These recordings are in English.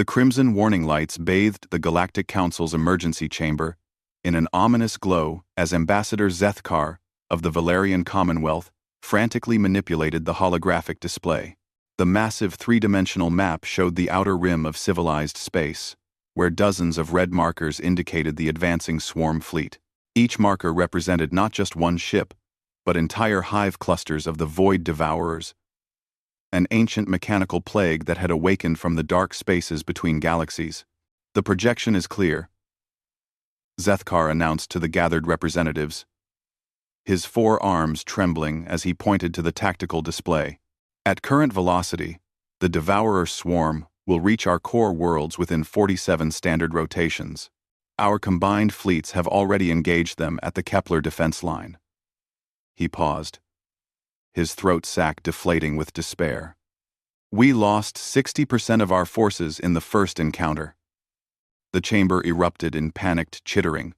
The crimson warning lights bathed the Galactic Council's emergency chamber in an ominous glow as Ambassador Zethkar of the Valerian Commonwealth frantically manipulated the holographic display. The massive three-dimensional map showed the outer rim of civilized space, where dozens of red markers indicated the advancing swarm fleet. Each marker represented not just one ship, but entire hive clusters of the Void Devourers, an ancient mechanical plague that had awakened from the dark spaces between galaxies. "The projection is clear," Zethkar announced to the gathered representatives, his four arms trembling as he pointed to the tactical display. "At current velocity, the Devourer swarm will reach our core worlds within 47 standard rotations. Our combined fleets have already engaged them at the Kepler defense line." He paused, his throat sac deflating with despair. "We lost 60% of our forces in the first encounter." The chamber erupted in panicked chittering,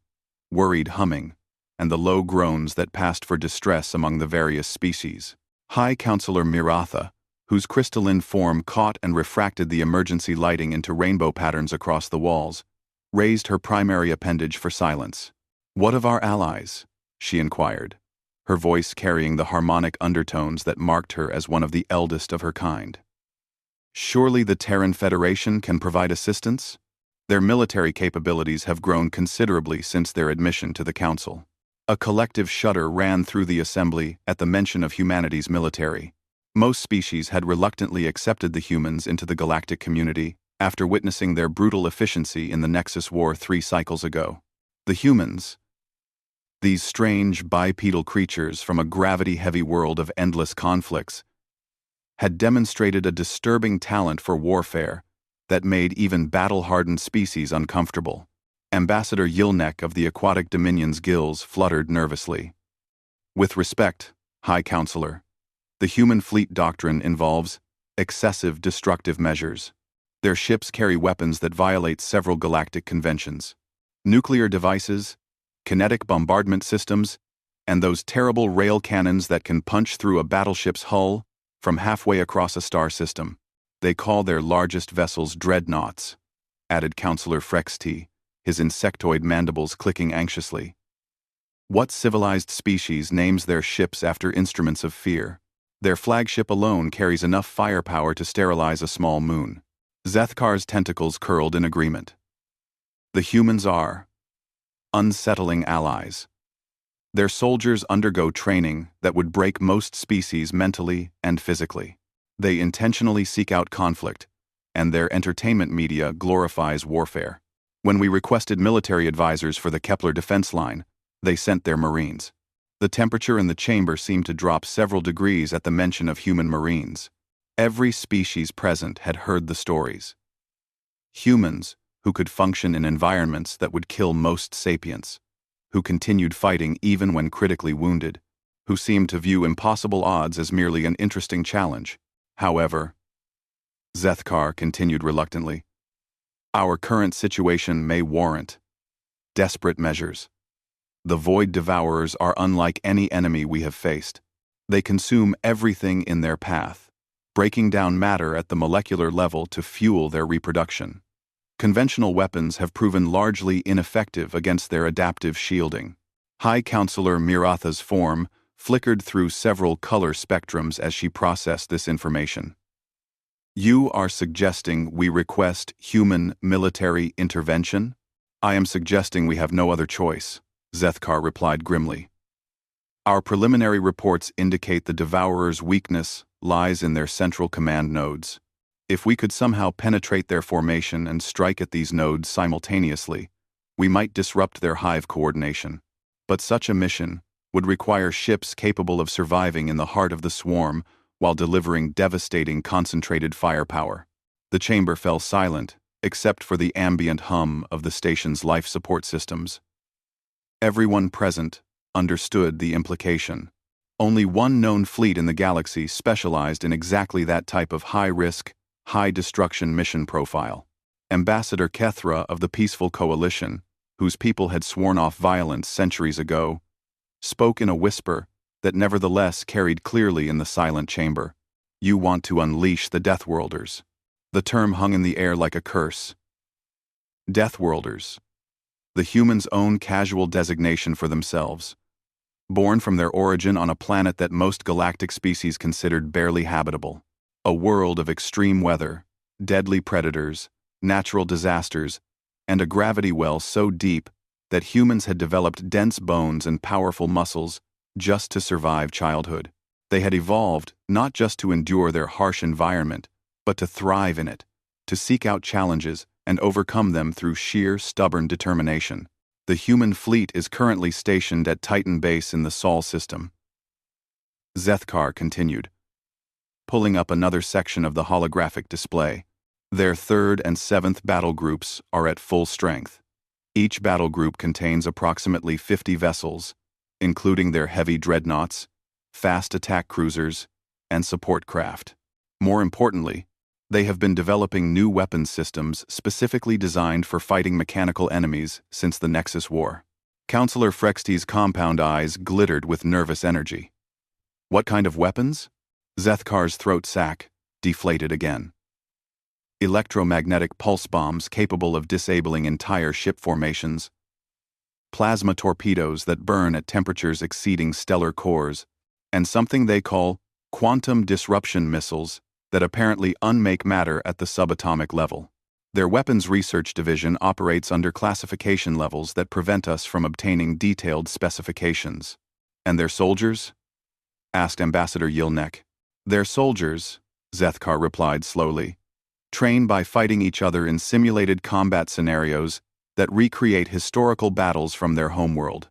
worried humming, and the low groans that passed for distress among the various species. High Counselor Miratha, whose crystalline form caught and refracted the emergency lighting into rainbow patterns across the walls, raised her primary appendage for silence. "What of our allies?" she inquired, her voice carrying the harmonic undertones that marked her as one of the eldest of her kind. "Surely the Terran Federation can provide assistance? Their military capabilities have grown considerably since their admission to the Council." A collective shudder ran through the assembly at the mention of humanity's military. Most species had reluctantly accepted the humans into the galactic community after witnessing their brutal efficiency in the Nexus War 3 cycles ago. The humans, these strange bipedal creatures from a gravity-heavy world of endless conflicts, had demonstrated a disturbing talent for warfare that made even battle-hardened species uncomfortable. Ambassador Yilnek of the Aquatic Dominion's gills fluttered nervously. "With respect, High Counselor, the human fleet doctrine involves excessive destructive measures. Their ships carry weapons that violate several galactic conventions. Nuclear devices, kinetic bombardment systems, and those terrible rail cannons that can punch through a battleship's hull from halfway across a star system. They call their largest vessels dreadnoughts," added Counselor Frexty, his insectoid mandibles clicking anxiously. "What civilized species names their ships after instruments of fear? Their flagship alone carries enough firepower to sterilize a small moon." Zethkar's tentacles curled in agreement. "The humans are unsettling allies. Their soldiers undergo training that would break most species mentally and physically. They intentionally seek out conflict, and their entertainment media glorifies warfare. When we requested military advisors for the Kepler defense line, they sent their Marines. The temperature in the chamber seemed to drop several degrees at the mention of human Marines. Every species present had heard the stories. Humans who could function in environments that would kill most sapients, who continued fighting even when critically wounded, who seemed to view impossible odds as merely an interesting challenge. However, Zethkar continued reluctantly, "our current situation may warrant desperate measures. The Void Devourers are unlike any enemy we have faced. They consume everything in their path, breaking down matter at the molecular level to fuel their reproduction. Conventional weapons have proven largely ineffective against their adaptive shielding." High Counselor Miratha's form flickered through several color spectrums as she processed this information. "You are suggesting we request human military intervention?" "I am suggesting we have no other choice," Zethkar replied grimly. "Our preliminary reports indicate the Devourer's weakness lies in their central command nodes. If we could somehow penetrate their formation and strike at these nodes simultaneously, we might disrupt their hive coordination. But such a mission would require ships capable of surviving in the heart of the swarm while delivering devastating concentrated firepower." The chamber fell silent, except for the ambient hum of the station's life support systems. Everyone present understood the implication. Only one known fleet in the galaxy specialized in exactly that type of high-risk, high-destruction mission profile. Ambassador Kethra of the Peaceful Coalition, whose people had sworn off violence centuries ago, spoke in a whisper that nevertheless carried clearly in the silent chamber. "You want to unleash the Deathworlders. The term hung in the air like a curse. Deathworlders. The humans' own casual designation for themselves. Born from their origin on a planet that most galactic species considered barely habitable. A world of extreme weather, deadly predators, natural disasters, and a gravity well so deep that humans had developed dense bones and powerful muscles just to survive childhood. They had evolved not just to endure their harsh environment, but to thrive in it, to seek out challenges and overcome them through sheer, stubborn determination. The human fleet is currently stationed at Titan Base in the Sol system. Zethkar continued, pulling up another section of the holographic display. Their 3rd and 7th battle groups are at full strength. Each battle group contains approximately 50 vessels, including their heavy dreadnoughts, fast attack cruisers, and support craft. More importantly, they have been developing new weapons systems specifically designed for fighting mechanical enemies since the Nexus War. Counselor Frexty's compound eyes glittered with nervous energy. What kind of weapons? Zethkar's throat sac deflated again. Electromagnetic pulse bombs capable of disabling entire ship formations, plasma torpedoes that burn at temperatures exceeding stellar cores, and something they call quantum disruption missiles that apparently unmake matter at the subatomic level. Their weapons research division operates under classification levels that prevent us from obtaining detailed specifications. And their soldiers? Asked Ambassador Yilnek. Their soldiers, Zethkar replied slowly, train by fighting each other in simulated combat scenarios that recreate historical battles from their homeworld.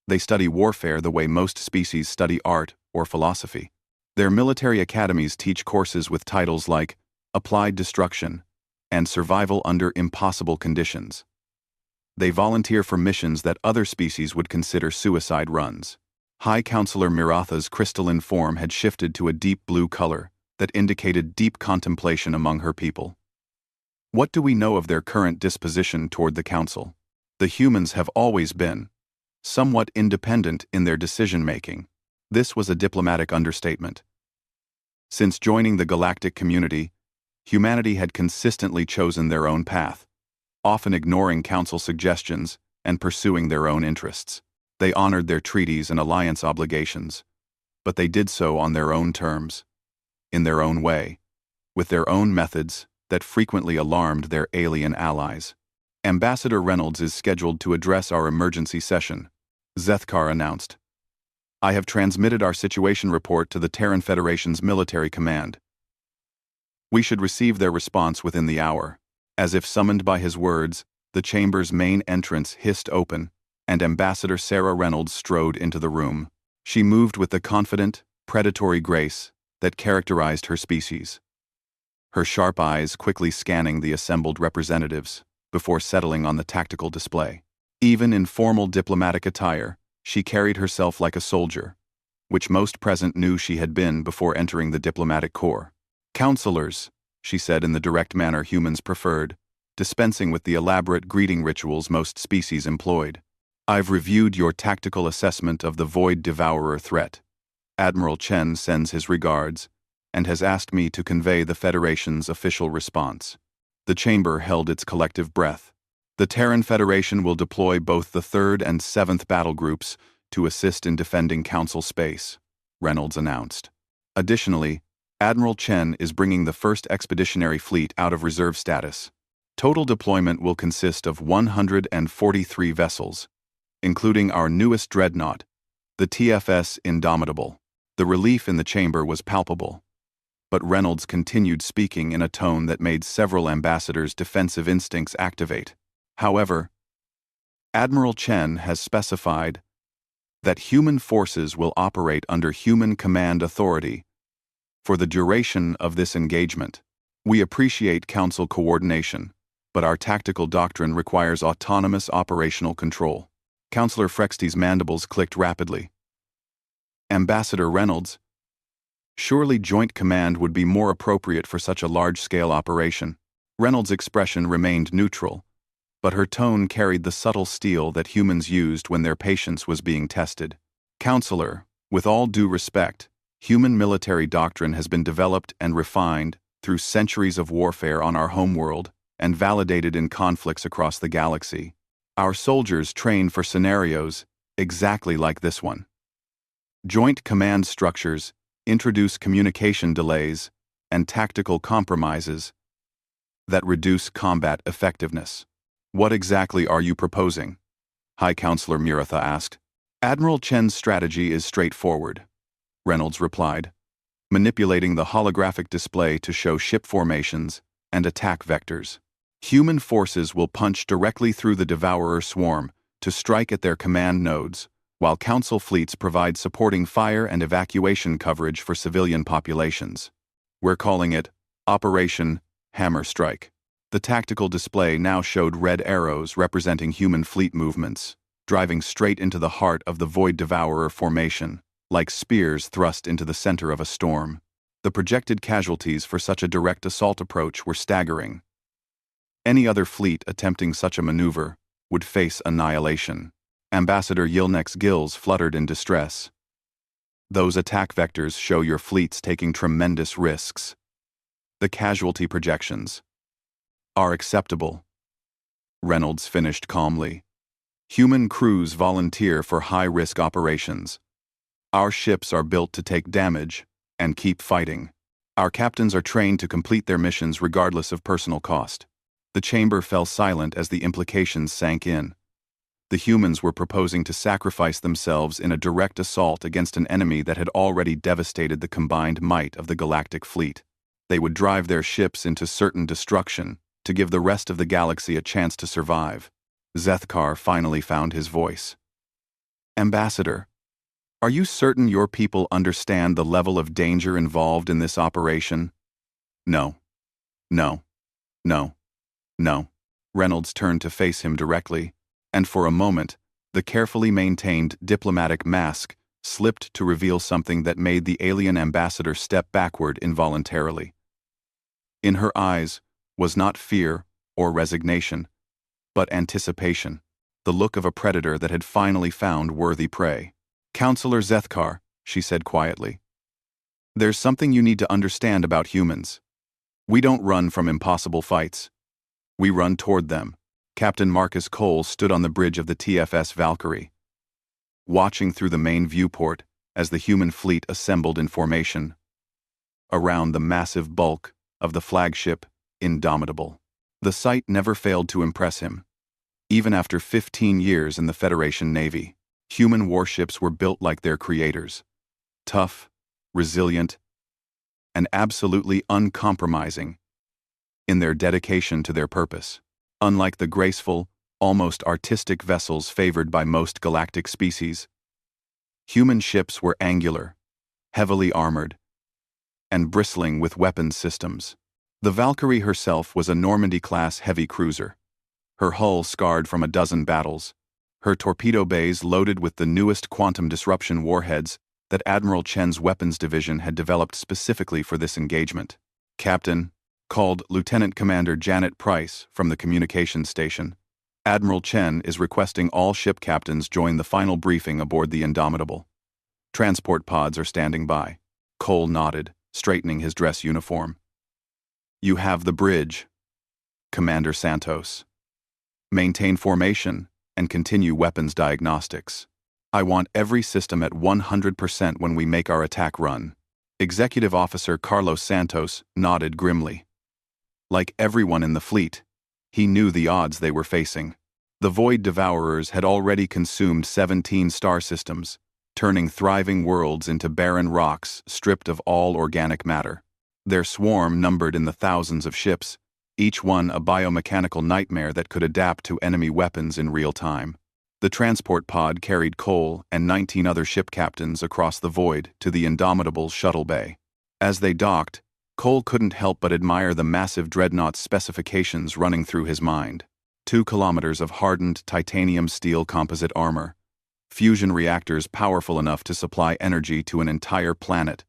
They study warfare the way most species study art or philosophy. Their military academies teach courses with titles like Applied Destruction and Survival Under Impossible Conditions. They volunteer for missions that other species would consider suicide runs. High Counselor Miratha's crystalline form had shifted to a deep blue color that indicated deep contemplation among her people. What do we know of their current disposition toward the Council? The humans have always been somewhat independent in their decision-making. This was a diplomatic understatement. Since joining the galactic community, humanity had consistently chosen their own path, often ignoring Council suggestions and pursuing their own interests. They honored their treaties and alliance obligations, but they did so on their own terms, in their own way, with their own methods that frequently alarmed their alien allies. Ambassador Reynolds is scheduled to address our emergency session, Zethkar announced. I have transmitted our situation report to the Terran Federation's military command. We should receive their response within the hour. As if summoned by his words, the chamber's main entrance hissed open, and Ambassador Sarah Reynolds strode into the room. She moved with the confident, predatory grace that characterized her species, her sharp eyes quickly scanning the assembled representatives before settling on the tactical display. Even in formal diplomatic attire, she carried herself like a soldier, which most present knew she had been before entering the diplomatic corps. Counselors, she said in the direct manner humans preferred, dispensing with the elaborate greeting rituals most species employed. I've reviewed your tactical assessment of the Void Devourer threat. Admiral Chen sends his regards, and has asked me to convey the Federation's official response. The chamber held its collective breath. The Terran Federation will deploy both the 3rd and 7th battle groups to assist in defending Council space, Reynolds announced. Additionally, Admiral Chen is bringing the 1st Expeditionary Fleet out of reserve status. Total deployment will consist of 143 vessels, including our newest dreadnought, the TFS Indomitable. The relief in the chamber was palpable, but Reynolds continued speaking in a tone that made several ambassadors' defensive instincts activate. However, Admiral Chen has specified that human forces will operate under human command authority for the duration of this engagement. We appreciate Council coordination, but our tactical doctrine requires autonomous operational control. Counselor Frexty's mandibles clicked rapidly. Ambassador Reynolds, surely joint command would be more appropriate for such a large-scale operation. Reynolds' expression remained neutral, but her tone carried the subtle steel that humans used when their patience was being tested. Counselor, with all due respect, human military doctrine has been developed and refined through centuries of warfare on our homeworld and validated in conflicts across the galaxy. Our soldiers train for scenarios exactly like this one. Joint command structures introduce communication delays and tactical compromises that reduce combat effectiveness. What exactly are you proposing? High Counselor Muratha asked. Admiral Chen's strategy is straightforward, Reynolds replied, manipulating the holographic display to show ship formations and attack vectors. Human forces will punch directly through the Devourer swarm to strike at their command nodes, while Council fleets provide supporting fire and evacuation coverage for civilian populations. We're calling it Operation Hammer Strike. The tactical display now showed red arrows representing human fleet movements, driving straight into the heart of the Void Devourer formation, like spears thrust into the center of a storm. The projected casualties for such a direct assault approach were staggering. Any other fleet attempting such a maneuver would face annihilation. Ambassador Yilnek's gills fluttered in distress. Those attack vectors show your fleets taking tremendous risks. The casualty projections are acceptable, Reynolds finished calmly. Human crews volunteer for high-risk operations. Our ships are built to take damage and keep fighting. Our captains are trained to complete their missions regardless of personal cost. The chamber fell silent as the implications sank in. The humans were proposing to sacrifice themselves in a direct assault against an enemy that had already devastated the combined might of the galactic fleet. They would drive their ships into certain destruction to give the rest of the galaxy a chance to survive. Zethkar finally found his voice. Ambassador, are you certain your people understand the level of danger involved in this operation? No. No. No. No. Reynolds turned to face him directly, and for a moment, the carefully maintained diplomatic mask slipped to reveal something that made the alien ambassador step backward involuntarily. In her eyes was not fear or resignation, but anticipation, the look of a predator that had finally found worthy prey. Counselor Zethkar, she said quietly, there's something you need to understand about humans. We don't run from impossible fights. We run toward them. Captain Marcus Cole stood on the bridge of the TFS Valkyrie, watching through the main viewport as the human fleet assembled in formation around the massive bulk of the flagship Indomitable. The sight never failed to impress him. Even after 15 years in the Federation Navy, human warships were built like their creators, tough, resilient, and absolutely uncompromising in their dedication to their purpose. Unlike the graceful, almost artistic vessels favored by most galactic species, human ships were angular, heavily armored, and bristling with weapons systems. The Valkyrie herself was a Normandy-class heavy cruiser, her hull scarred from a dozen battles, her torpedo bays loaded with the newest quantum disruption warheads that Admiral Chen's weapons division had developed specifically for this engagement. Captain, called Lieutenant Commander Janet Price from the communications station, Admiral Chen is requesting all ship captains join the final briefing aboard the Indomitable. Transport pods are standing by. Cole nodded, straightening his dress uniform. You have the bridge, Commander Santos. Maintain formation and continue weapons diagnostics. I want every system at 100% when we make our attack run. Executive Officer Carlos Santos nodded grimly. Like everyone in the fleet, he knew the odds they were facing. The Void Devourers had already consumed 17 star systems, turning thriving worlds into barren rocks stripped of all organic matter. Their swarm numbered in the thousands of ships, each one a biomechanical nightmare that could adapt to enemy weapons in real time. The transport pod carried Cole and 19 other ship captains across the void to the Indomitable shuttle bay. As they docked, Cole couldn't help but admire the massive dreadnought's specifications running through his mind. 2 kilometers of hardened titanium steel composite armor, fusion reactors powerful enough to supply energy to an entire planet,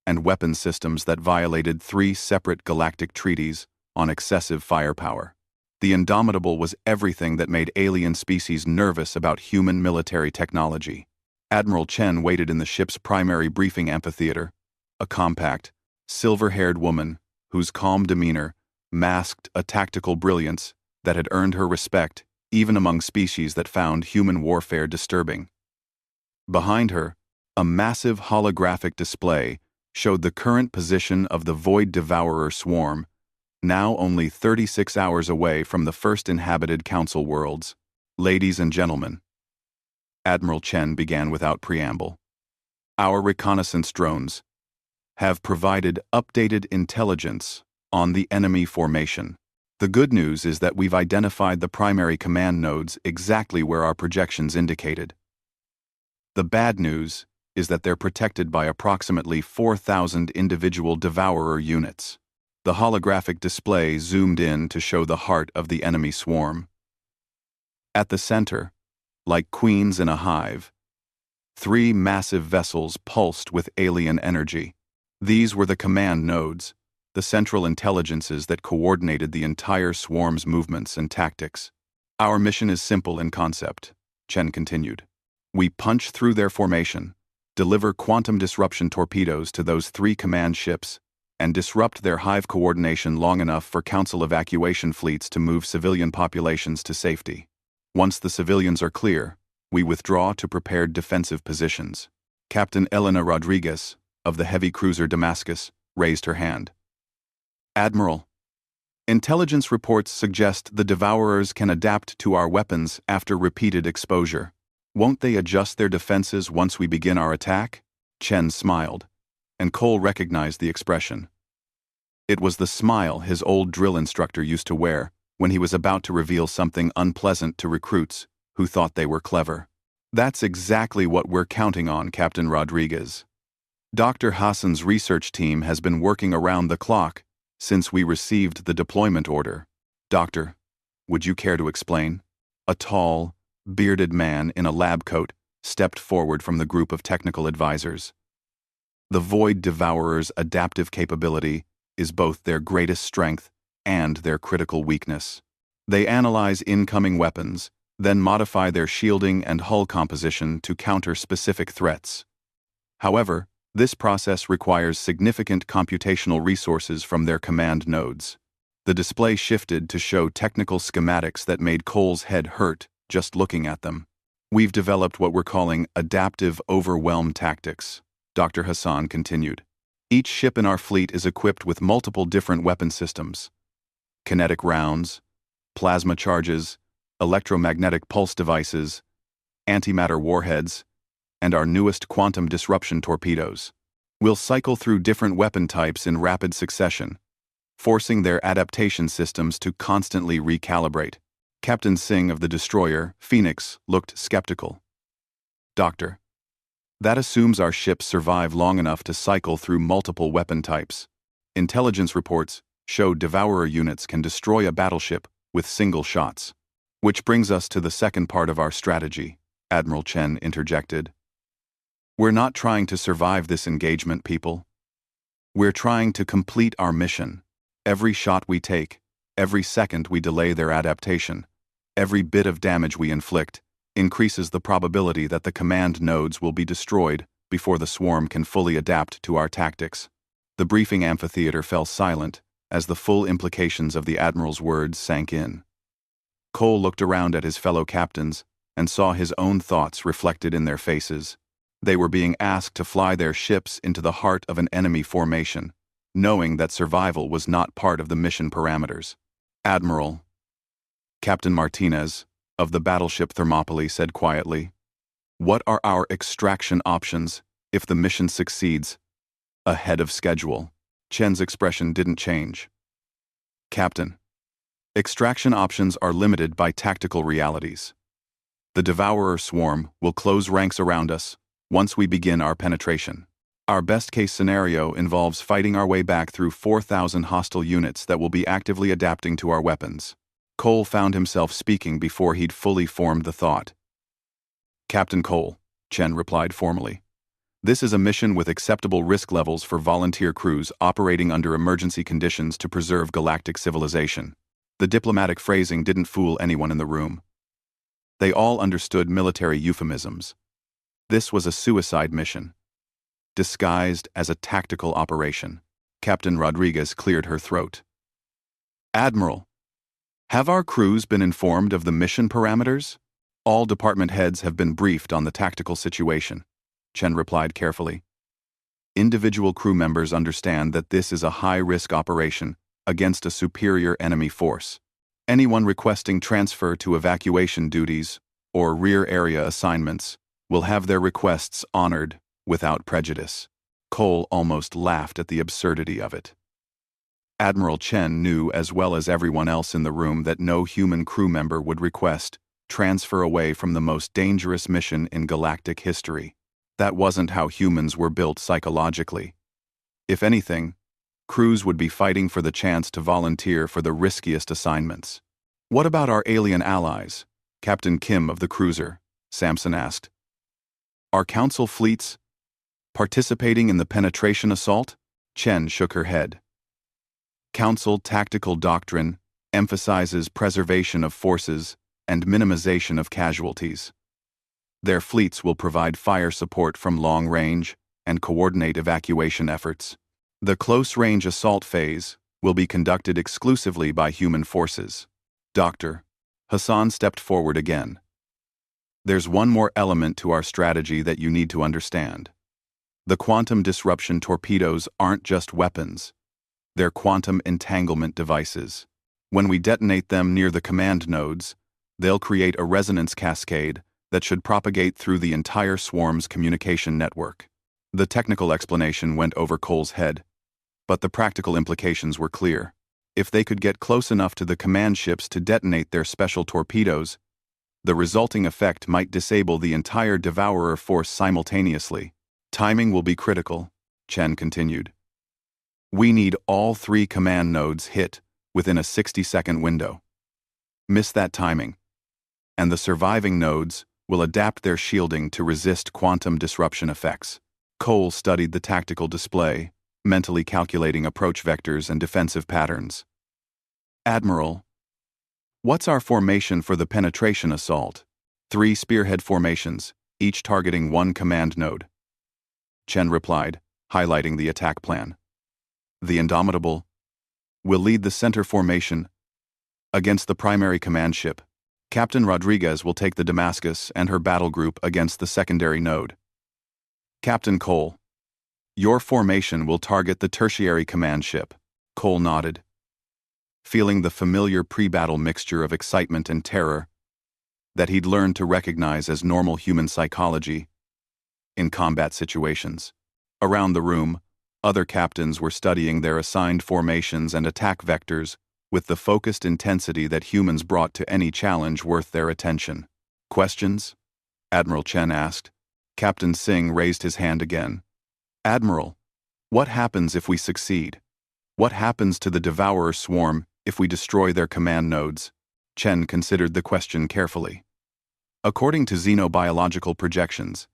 and weapon systems that violated 3 separate galactic treaties on excessive firepower. The Indomitable was everything that made alien species nervous about human military technology. Admiral Chen waited in the ship's primary briefing amphitheater, a compact, silver-haired woman whose calm demeanor masked a tactical brilliance that had earned her respect even among species that found human warfare disturbing. Behind her, a massive holographic display showed the current position of the Void Devourer swarm, now only 36 hours away from the first inhabited Council worlds. Ladies and gentlemen, Admiral Chen began without preamble. Our reconnaissance drones have provided updated intelligence on the enemy formation. The good news is that we've identified the primary command nodes exactly where our projections indicated. The bad news is that they're protected by approximately 4,000 individual Devourer units. The holographic display zoomed in to show the heart of the enemy swarm. At the center, like queens in a hive, 3 massive vessels pulsed with alien energy. These were the command nodes, the central intelligences that coordinated the entire swarm's movements and tactics. Our mission is simple in concept, Chen continued. We punch through their formation, deliver quantum disruption torpedoes to those 3 command ships, and disrupt their hive coordination long enough for Council evacuation fleets to move civilian populations to safety. Once the civilians are clear, we withdraw to prepared defensive positions. Captain Elena Rodriguez, of the heavy cruiser Damascus, raised her hand. Admiral, intelligence reports suggest the Devourers can adapt to our weapons after repeated exposure. Won't they adjust their defenses once we begin our attack? Chen smiled, and Cole recognized the expression. It was the smile his old drill instructor used to wear when he was about to reveal something unpleasant to recruits who thought they were clever. That's exactly what we're counting on, Captain Rodriguez. Dr. Hassan's research team has been working around the clock since we received the deployment order. Doctor, would you care to explain? A tall, bearded man in a lab coat stepped forward from the group of technical advisors. The Void Devourer's adaptive capability is both their greatest strength and their critical weakness. They analyze incoming weapons, then modify their shielding and hull composition to counter specific threats. However, this process requires significant computational resources from their command nodes. The display shifted to show technical schematics that made Cole's head hurt just looking at them. We've developed what we're calling adaptive overwhelm tactics, Dr. Hassan continued. Each ship in our fleet is equipped with multiple different weapon systems: kinetic rounds, plasma charges, electromagnetic pulse devices, antimatter warheads, and our newest quantum disruption torpedoes. We'll cycle through different weapon types in rapid succession, forcing their adaptation systems to constantly recalibrate. Captain Singh of the destroyer, Phoenix, looked skeptical. Doctor, that assumes our ships survive long enough to cycle through multiple weapon types. Intelligence reports show Devourer units can destroy a battleship with single shots. Which brings us to the second part of our strategy, Admiral Chen interjected. We're not trying to survive this engagement, people. We're trying to complete our mission. Every shot we take, every second we delay their adaptation, every bit of damage we inflict, increases the probability that the command nodes will be destroyed before the swarm can fully adapt to our tactics. The briefing amphitheater fell silent as the full implications of the Admiral's words sank in. Cole looked around at his fellow captains and saw his own thoughts reflected in their faces. They were being asked to fly their ships into the heart of an enemy formation, knowing that survival was not part of the mission parameters. Admiral, Captain Martinez, of the battleship Thermopylae, said quietly, "What are our extraction options if the mission succeeds ahead of schedule?" Chen's expression didn't change. Captain, extraction options are limited by tactical realities. The Devourer swarm will close ranks around us once we begin our penetration. Our best-case scenario involves fighting our way back through 4,000 hostile units that will be actively adapting to our weapons. Cole found himself speaking before he'd fully formed the thought. Captain Cole, Chen replied formally. This is a mission with acceptable risk levels for volunteer crews operating under emergency conditions to preserve galactic civilization. The diplomatic phrasing didn't fool anyone in the room. They all understood military euphemisms. This was a suicide mission, disguised as a tactical operation. Captain Rodriguez cleared her throat. Admiral, have our crews been informed of the mission parameters? All department heads have been briefed on the tactical situation, Chen replied carefully. Individual crew members understand that this is a high-risk operation against a superior enemy force. Anyone requesting transfer to evacuation duties or rear area assignments will have their requests honored without prejudice. Cole almost laughed at the absurdity of it. Admiral Chen knew as well as everyone else in the room that no human crew member would request transfer away from the most dangerous mission in galactic history. That wasn't how humans were built psychologically. If anything, crews would be fighting for the chance to volunteer for the riskiest assignments. What about our alien allies? Captain Kim of the cruiser, Samson asked. Are council fleets participating in the penetration assault? Chen shook her head. Council tactical doctrine emphasizes preservation of forces and minimization of casualties. Their fleets will provide fire support from long range and coordinate evacuation efforts. The close-range assault phase will be conducted exclusively by human forces. Doctor, Hassan stepped forward again. There's one more element to our strategy that you need to understand. The quantum disruption torpedoes aren't just weapons. They're quantum entanglement devices. When we detonate them near the command nodes, they'll create a resonance cascade that should propagate through the entire swarm's communication network. The technical explanation went over Cole's head, but the practical implications were clear. If they could get close enough to the command ships to detonate their special torpedoes, the resulting effect might disable the entire Devourer force simultaneously. Timing will be critical, Chen continued. We need all 3 command nodes hit within a 60-second window. Miss that timing, and the surviving nodes will adapt their shielding to resist quantum disruption effects. Cole studied the tactical display, mentally calculating approach vectors and defensive patterns. Admiral, what's our formation for the penetration assault? 3 spearhead formations, each targeting 1 command node. Chen replied, highlighting the attack plan. The Indomitable will lead the center formation against the primary command ship. Captain Rodriguez will take the Damascus and her battle group against the secondary node. Captain Cole, your formation will target the tertiary command ship. Cole nodded, feeling the familiar pre-battle mixture of excitement and terror that he'd learned to recognize as normal human psychology in combat situations. Around the room, other captains were studying their assigned formations and attack vectors with the focused intensity that humans brought to any challenge worth their attention. Questions? Admiral Chen asked. Captain Singh raised his hand again. Admiral, what happens if we succeed? What happens to the Devourer swarm if we destroy their command nodes? Chen considered the question carefully. According to xenobiological projections,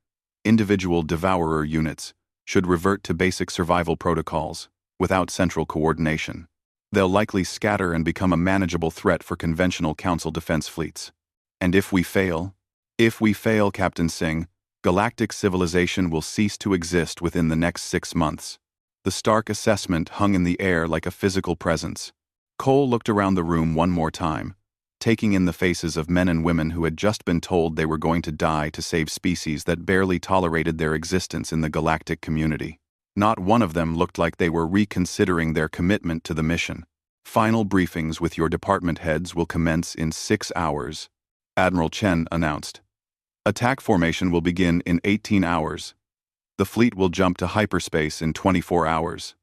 individual Devourer units should revert to basic survival protocols without central coordination. They'll likely scatter and become a manageable threat for conventional Council defense fleets. And if we fail, Captain Singh, galactic civilization will cease to exist within the next 6 months. The stark assessment hung in the air like a physical presence. Cole looked around the room one more time, taking in the faces of men and women who had just been told they were going to die to save species that barely tolerated their existence in the galactic community. Not one of them looked like they were reconsidering their commitment to the mission. Final briefings with your department heads will commence in 6 hours, Admiral Chen announced. Attack formation will begin in 18 hours. The fleet will jump to hyperspace in 24 hours.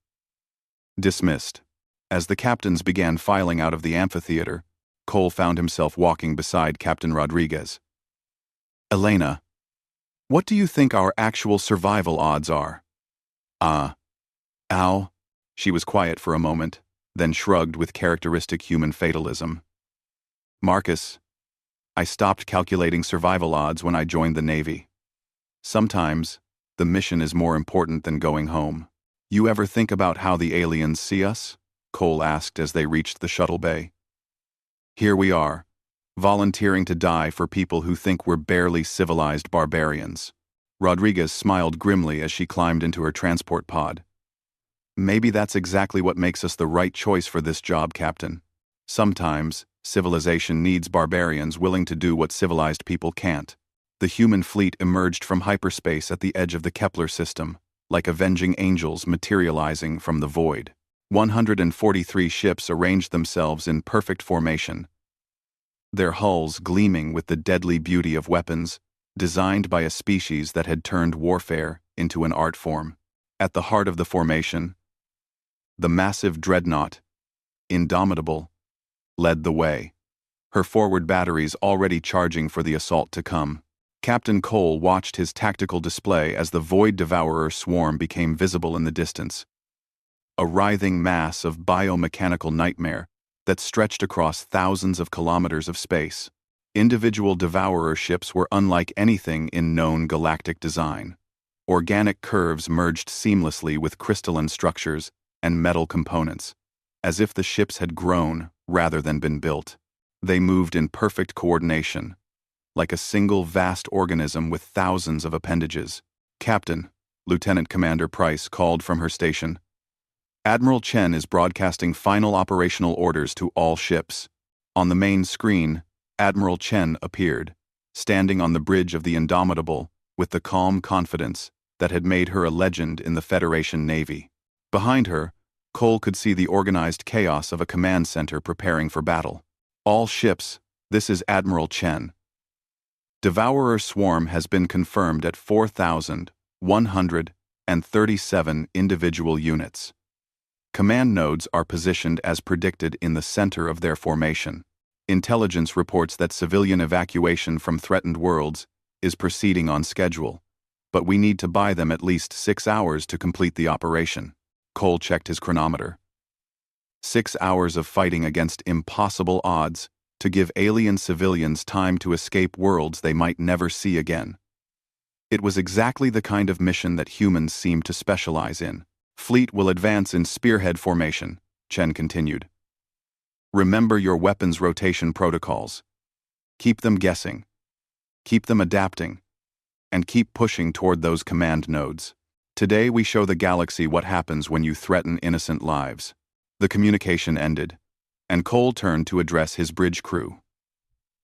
Dismissed. As the captains began filing out of the amphitheater, Cole found himself walking beside Captain Rodriguez. Elena, what do you think our actual survival odds are? Ow. She was quiet for a moment, then shrugged with characteristic human fatalism. Marcus, I stopped calculating survival odds when I joined the Navy. Sometimes, the mission is more important than going home. You ever think about how the aliens see us? Cole asked as they reached the shuttle bay. Here we are, volunteering to die for people who think we're barely civilized barbarians. Rodriguez smiled grimly as she climbed into her transport pod. Maybe that's exactly what makes us the right choice for this job, Captain. Sometimes, civilization needs barbarians willing to do what civilized people can't. The human fleet emerged from hyperspace at the edge of the Kepler system, like avenging angels materializing from the void. 143 ships arranged themselves in perfect formation, their hulls gleaming with the deadly beauty of weapons, designed by a species that had turned warfare into an art form. At the heart of the formation, the massive dreadnought, indomitable, led the way, her forward batteries already charging for the assault to come. Captain Cole watched his tactical display as the Void Devourer swarm became visible in the distance, a writhing mass of biomechanical nightmare that stretched across thousands of kilometers of space. Individual Devourer ships were unlike anything in known galactic design. Organic curves merged seamlessly with crystalline structures and metal components, as if the ships had grown rather than been built. They moved in perfect coordination, like a single vast organism with thousands of appendages. "Captain," Lieutenant Commander Price called from her station, "Admiral Chen is broadcasting final operational orders to all ships." On the main screen, Admiral Chen appeared, standing on the bridge of the Indomitable with the calm confidence that had made her a legend in the Federation Navy. Behind her, Cole could see the organized chaos of a command center preparing for battle. "All ships, this is Admiral Chen. Devourer swarm has been confirmed at 4,137 individual units. Command nodes are positioned as predicted in the center of their formation. Intelligence reports that civilian evacuation from threatened worlds is proceeding on schedule, but we need to buy them at least 6 hours to complete the operation." Cole checked his chronometer. 6 hours of fighting against impossible odds to give alien civilians time to escape worlds they might never see again. It was exactly the kind of mission that humans seem to specialize in. "Fleet will advance in spearhead formation," Chen continued. "Remember your weapons rotation protocols. Keep them guessing. Keep them adapting. And keep pushing toward those command nodes. Today we show the galaxy what happens when you threaten innocent lives." The communication ended, and Cole turned to address his bridge crew.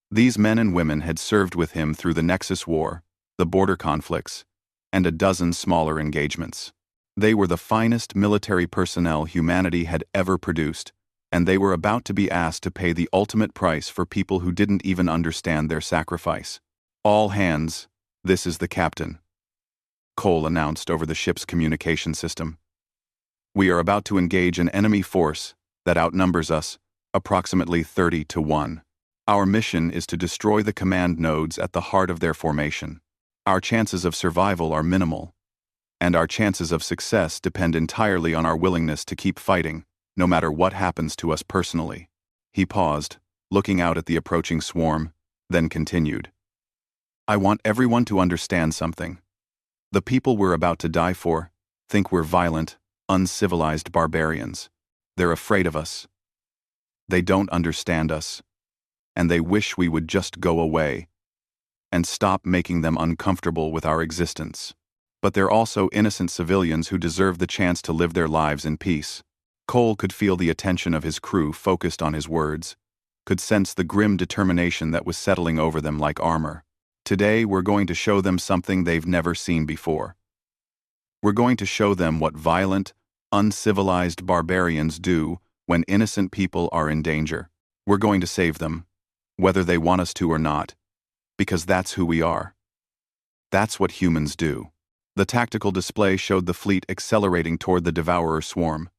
These men and women had served with him through the Nexus War, the border conflicts, and a dozen smaller engagements. They were the finest military personnel humanity had ever produced, and they were about to be asked to pay the ultimate price for people who didn't even understand their sacrifice. "All hands, this is the captain," Cole announced over the ship's communication system. "We are about to engage an enemy force that outnumbers us approximately 30 to 1. Our mission is to destroy the command nodes at the heart of their formation. Our chances of survival are minimal, and our chances of success depend entirely on our willingness to keep fighting, no matter what happens to us personally." He paused, looking out at the approaching swarm, then continued. "I want everyone to understand something. The people we're about to die for think we're violent, uncivilized barbarians. They're afraid of us. They don't understand us, and they wish we would just go away and stop making them uncomfortable with our existence. But they're also innocent civilians who deserve the chance to live their lives in peace." Cole could feel the attention of his crew focused on his words, could sense the grim determination that was settling over them like armor. "Today we're going to show them something they've never seen before. We're going to show them what violent, uncivilized barbarians do when innocent people are in danger. We're going to save them, whether they want us to or not, because that's who we are. That's what humans do." The tactical display showed the fleet accelerating toward the Devourer swarm.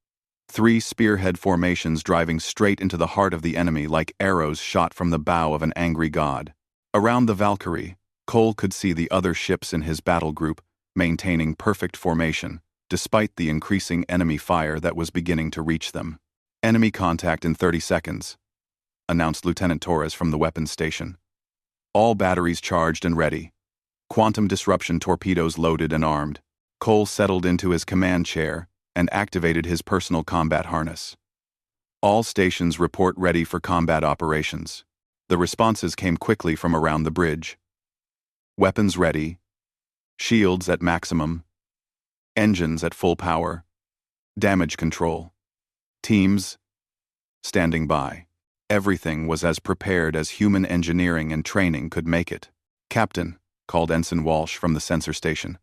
3 spearhead formations driving straight into the heart of the enemy like arrows shot from the bow of an angry god. Around the Valkyrie, Cole could see the other ships in his battle group maintaining perfect formation, despite the increasing enemy fire that was beginning to reach them. "Enemy contact in 30 seconds, announced Lieutenant Torres from the weapons station. "All batteries charged and ready. Quantum disruption torpedoes loaded and armed." Cole settled into his command chair and activated his personal combat harness. "All stations report ready for combat operations." The responses came quickly from around the bridge. "Weapons ready. Shields at maximum. Engines at full power. Damage control. Teams standing by. Everything was as prepared as human engineering and training could make it. "Captain," called Ensign Walsh from the sensor station.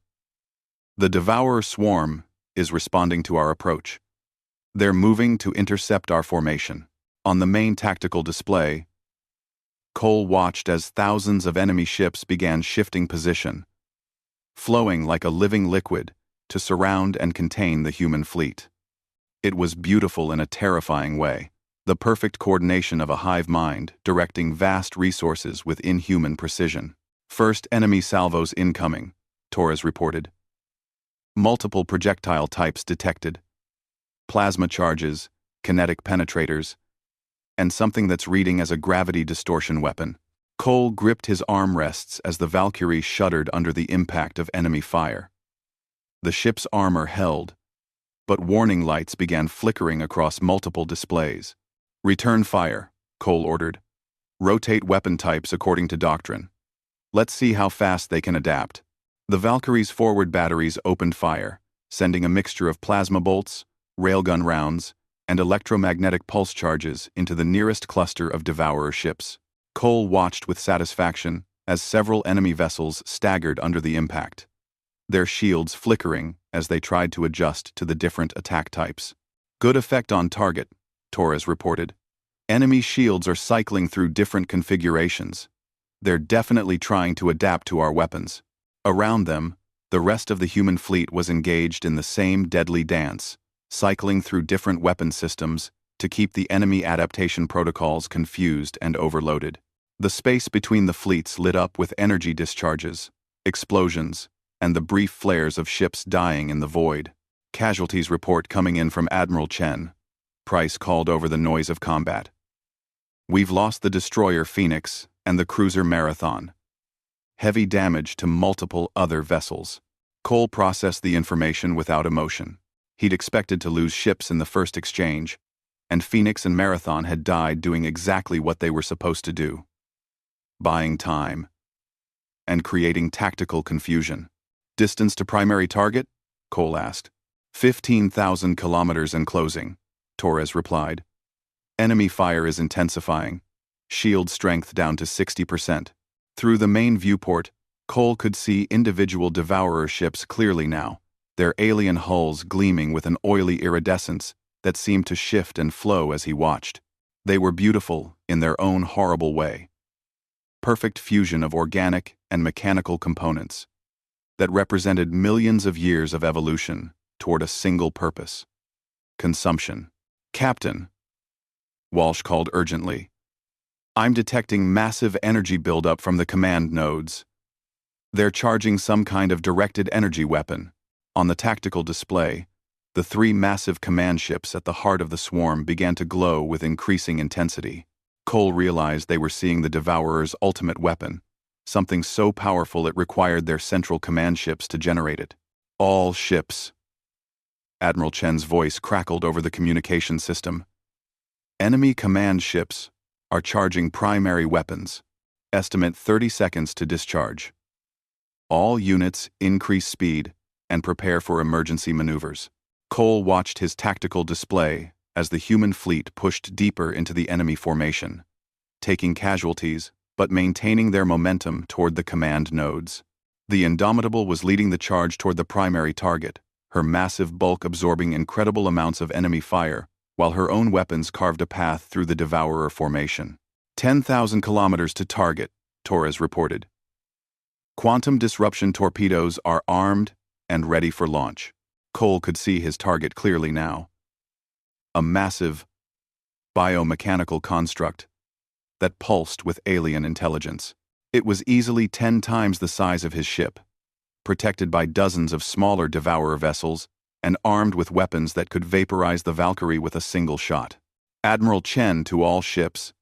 "The Devourer swarm is responding to our approach. They're moving to intercept our formation." On the main tactical display, Cole watched as thousands of enemy ships began shifting position, flowing like a living liquid to surround and contain the human fleet. It was beautiful in a terrifying way, the perfect coordination of a hive mind directing vast resources with inhuman precision. "First enemy salvos incoming," Torres reported. "Multiple projectile types detected. Plasma charges, kinetic penetrators, and something that's reading as a gravity distortion weapon." Cole gripped his armrests as the Valkyrie shuddered under the impact of enemy fire. The ship's armor held, but warning lights began flickering across multiple displays. "Return fire," Cole ordered. "Rotate weapon types according to doctrine. Let's see how fast they can adapt." The Valkyrie's forward batteries opened fire, sending a mixture of plasma bolts, railgun rounds, and electromagnetic pulse charges into the nearest cluster of Devourer ships. Cole watched with satisfaction as several enemy vessels staggered under the impact, their shields flickering as they tried to adjust to the different attack types. "Good effect on target," Torres reported. "Enemy shields are cycling through different configurations. They're definitely trying to adapt to our weapons." Around them, the rest of the human fleet was engaged in the same deadly dance, cycling through different weapon systems to keep the enemy adaptation protocols confused and overloaded. The space between the fleets lit up with energy discharges, explosions, and the brief flares of ships dying in the void. "Casualties report coming in from Admiral Chen," Price called over the noise of combat. "We've lost the destroyer Phoenix and the cruiser Marathon. Heavy damage to multiple other vessels." Cole processed the information without emotion. He'd expected to lose ships in the first exchange, and Phoenix and Marathon had died doing exactly what they were supposed to do: buying time and creating tactical confusion. "Distance to primary target?" Cole asked. 15,000 kilometers and closing," Torres replied. "Enemy fire is intensifying. Shield strength down to 60%. Through the main viewport, Cole could see individual Devourer ships clearly now, their alien hulls gleaming with an oily iridescence that seemed to shift and flow as he watched. They were beautiful in their own horrible way. Perfect fusion of organic and mechanical components that represented millions of years of evolution toward a single purpose: consumption. "Captain," Walsh called urgently, "I'm detecting massive energy buildup from the command nodes. They're charging some kind of directed energy weapon." On the tactical display, the three massive command ships at the heart of the swarm began to glow with increasing intensity. Cole realized they were seeing the Devourer's ultimate weapon, something so powerful it required their central command ships to generate it. "All ships," Admiral Chen's voice crackled over the communication system. "Enemy command ships are charging primary weapons. Estimate 30 seconds to discharge. All units increase speed and prepare for emergency maneuvers." Cole watched his tactical display as the human fleet pushed deeper into the enemy formation, taking casualties but maintaining their momentum toward the command nodes. The Indomitable was leading the charge toward the primary target, her massive bulk absorbing incredible amounts of enemy fire, while her own weapons carved a path through the Devourer formation. 10,000 kilometers to target," Torres reported. "Quantum disruption torpedoes are armed and ready for launch." Cole could see his target clearly now: a massive, biomechanical construct that pulsed with alien intelligence. It was easily 10 times the size of his ship, protected by dozens of smaller Devourer vessels and armed with weapons that could vaporize the Valkyrie with a single shot. "Admiral Chen to all ships."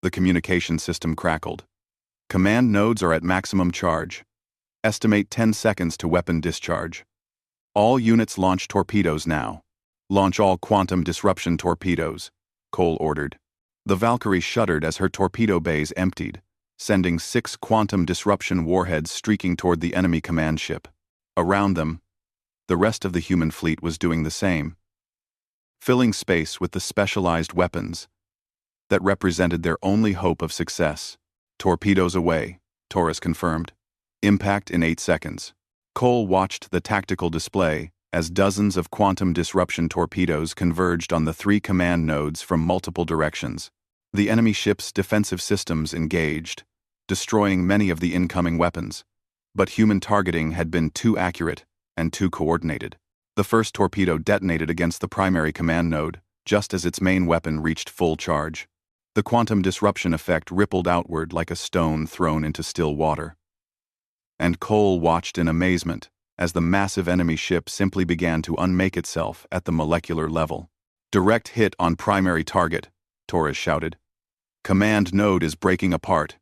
The communication system crackled. "Command nodes are at maximum charge. Estimate 10 seconds to weapon discharge. All units launch torpedoes now. Launch all quantum disruption torpedoes," Cole ordered. The Valkyrie shuddered as her torpedo bays emptied, sending 6 quantum disruption warheads streaking toward the enemy command ship. Around them, The rest of the human fleet was doing the same, filling space with the specialized weapons that represented their only hope of success. Torpedoes away, Torres confirmed. Impact in 8 seconds. Cole watched the tactical display as dozens of quantum disruption torpedoes converged on the 3 command nodes from multiple directions. The enemy ship's defensive systems engaged, destroying many of the incoming weapons. But human targeting had been too accurate and too coordinated. The first torpedo detonated against the primary command node, just as its main weapon reached full charge. The quantum disruption effect rippled outward like a stone thrown into still water. And Cole watched in amazement as the massive enemy ship simply began to unmake itself at the molecular level. Direct hit on primary target, Torres shouted. Command node is breaking apart.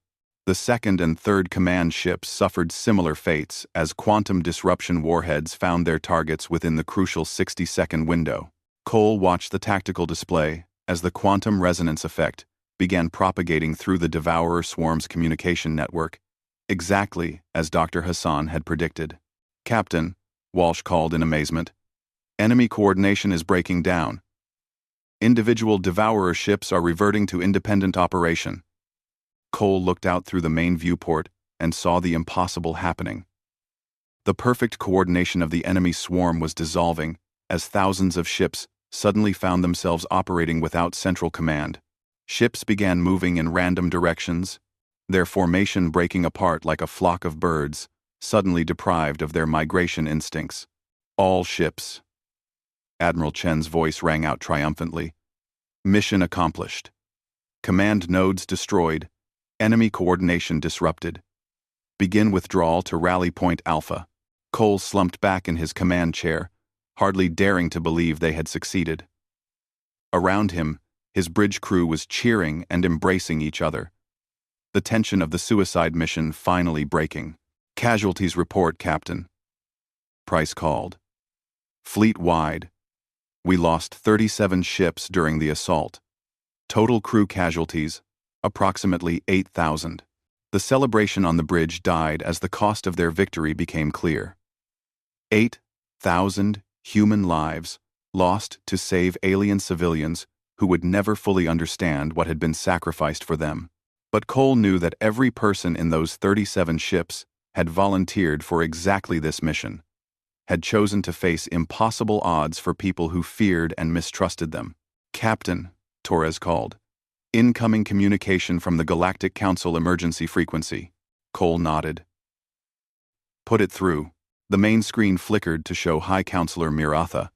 The second and third command ships suffered similar fates as quantum disruption warheads found their targets within the crucial 60-second window. Cole watched the tactical display as the quantum resonance effect began propagating through the Devourer Swarm's communication network, exactly as Dr. Hassan had predicted. Captain, Walsh called in amazement, enemy coordination is breaking down. Individual Devourer ships are reverting to independent operation. Cole looked out through the main viewport and saw the impossible happening. The perfect coordination of the enemy swarm was dissolving as thousands of ships suddenly found themselves operating without central command. Ships began moving in random directions, their formation breaking apart like a flock of birds, suddenly deprived of their migration instincts. All ships. Admiral Chen's voice rang out triumphantly. Mission accomplished. Command nodes destroyed. Enemy coordination disrupted. Begin withdrawal to Rally Point Alpha. Cole slumped back in his command chair, hardly daring to believe they had succeeded. Around him, his bridge crew was cheering and embracing each other, the tension of the suicide mission finally breaking. Casualties report, Captain. Price called. Fleet-wide, we lost 37 ships during the assault. Total crew casualties, approximately 8,000. The celebration on the bridge died as the cost of their victory became clear. 8,000 human lives lost to save alien civilians who would never fully understand what had been sacrificed for them. But Cole knew that every person in those 37 ships had volunteered for exactly this mission, had chosen to face impossible odds for people who feared and mistrusted them. Captain, Torres called. Incoming communication from the Galactic Council emergency frequency. Cole nodded. Put it through. The main screen flickered to show High Counselor Miratha.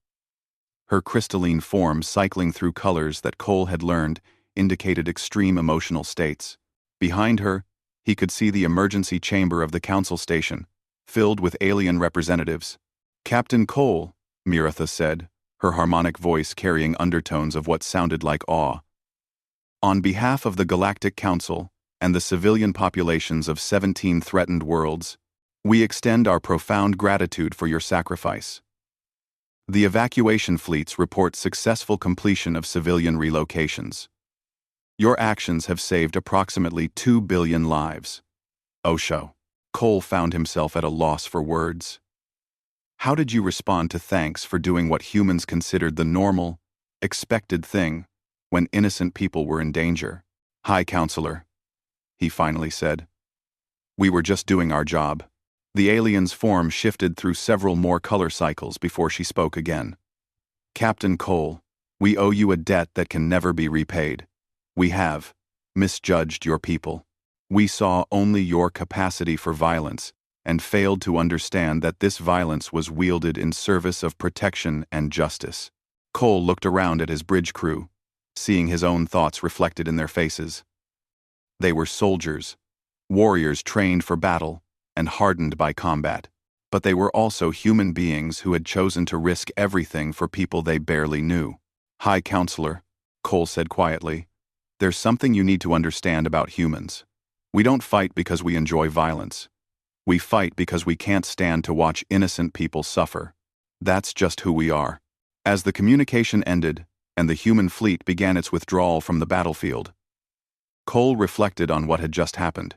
Her crystalline form cycling through colors that Cole had learned indicated extreme emotional states. Behind her, he could see the emergency chamber of the council station, filled with alien representatives. Captain Cole, Miratha said, her harmonic voice carrying undertones of what sounded like awe. On behalf of the Galactic Council and the civilian populations of 17 threatened worlds, we extend our profound gratitude for your sacrifice. The evacuation fleets report successful completion of civilian relocations. Your actions have saved approximately 2 billion lives. Osho. Cole found himself at a loss for words. How did you respond to thanks for doing what humans considered the normal, expected thing when innocent people were in danger? High Counselor, he finally said. We were just doing our job. The alien's form shifted through several more color cycles before she spoke again. Captain Cole, we owe you a debt that can never be repaid. We have misjudged your people. We saw only your capacity for violence and failed to understand that this violence was wielded in service of protection and justice. Cole looked around at his bridge crew, seeing his own thoughts reflected in their faces. They were soldiers, warriors trained for battle and hardened by combat, but they were also human beings who had chosen to risk everything for people they barely knew. High Counselor, Cole said quietly, there's something you need to understand about humans. We don't fight because we enjoy violence. We fight because we can't stand to watch innocent people suffer. That's just who we are. As the communication ended and the human fleet began its withdrawal from the battlefield, Cole reflected on what had just happened.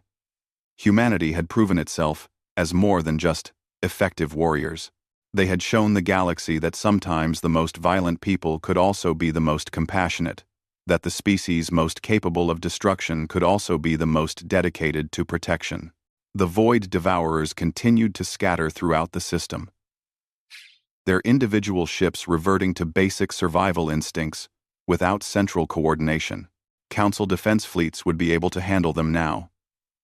Humanity had proven itself as more than just effective warriors. They had shown the galaxy that sometimes the most violent people could also be the most compassionate, that the species most capable of destruction could also be the most dedicated to protection. The Void Devourers continued to scatter throughout the system, their individual ships reverting to basic survival instincts without central coordination. Council defense fleets would be able to handle them now,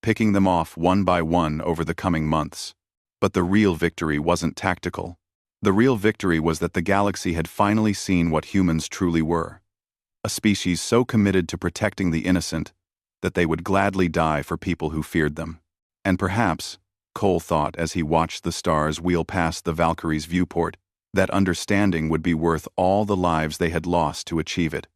picking them off one by one over the coming months. But the real victory wasn't tactical. The real victory was that the galaxy had finally seen what humans truly were. A species so committed to protecting the innocent that they would gladly die for people who feared them. And perhaps, Cole thought as he watched the stars wheel past the Valkyrie's viewport, that understanding would be worth all the lives they had lost to achieve it.